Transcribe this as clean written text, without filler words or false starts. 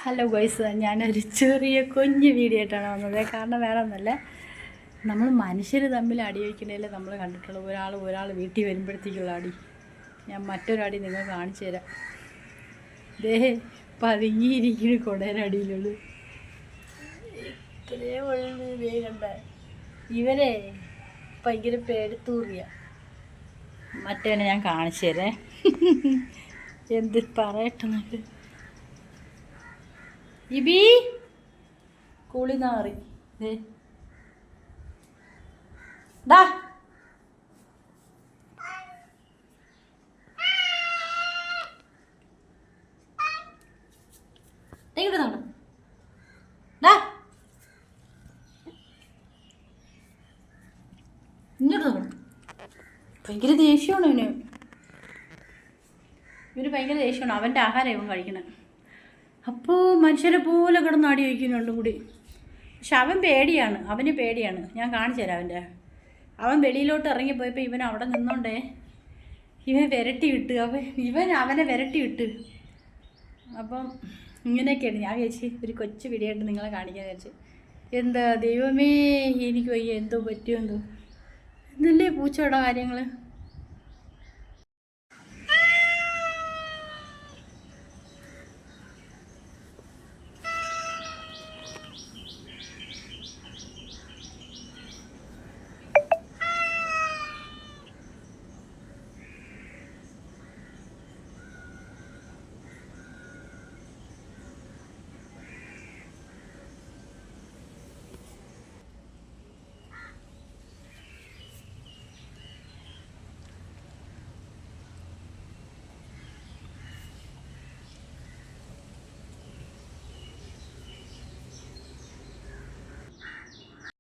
Hello guys, ഞാനൊരു ചെറിയ കുഞ്ഞ് വീഡിയോ ആയിട്ടാണ് വന്നത്. കാരണം വേറെ ഒന്നുമല്ല, നമ്മൾ മനുഷ്യർ തമ്മിൽ അടി വയ്ക്കണേലേ നമ്മൾ കണ്ടിട്ടുള്ളൂ. ഒരാൾ വീട്ടിൽ വരുമ്പോഴത്തേക്കുള്ള അടി. ഞാൻ മറ്റൊരടി നിങ്ങൾ കാണിച്ചു തരാം. ദേ പതുങ്ങിയിരിക്കുന്ന കൊടേരടിയിലുള്ളൂ. ഇത്രേ ഉള്ളു. ദേ കണ്ട ഇവരെ ഭയങ്കര പേടിത്തൂറിയ. മറ്റവനെ ഞാൻ കാണിച്ചു തരേ. എന്ത് പറയട്ടെ നമുക്ക്. ഇബി കുളിനാറി ദാ ഇങ്ങോട്ട് ഭയങ്കര ദേഷ്യമാണ് ഇവന് ഭയങ്കര ദേഷ്യമാണ്. അവൻ്റെ ആഹാരം ഇവൻ കഴിക്കണം. അപ്പോൾ മനുഷ്യരെ പോലെ കിടന്ന് അടി വയ്ക്കുന്നുണ്ടും കൂടി. പക്ഷെ അവന് പേടിയാണ്. ഞാൻ കാണിച്ചു തരാം. അവൻ വെളിയിലോട്ട് ഇറങ്ങിപ്പോയപ്പോൾ ഇവൻ അവിടെ നിന്നോണ്ടേ ഇവൻ വിരട്ടി വിട്ട്. അവനെ വിരട്ടി വിട്ട്. അപ്പം ഇങ്ങനെയൊക്കെയാണ്. ഞാൻ വിചാരിച്ച് ഒരു കൊച്ചു വീഡിയോയായിട്ട് നിങ്ങളെ കാണിക്കാൻ വിചാരിച്ച്. എന്താ ദൈവമേ, എനിക്ക് വയ്യ, എന്തോ പറ്റുമെന്തോ. എന്നല്ലേ പൂച്ചയുടെ കാര്യങ്ങൾ.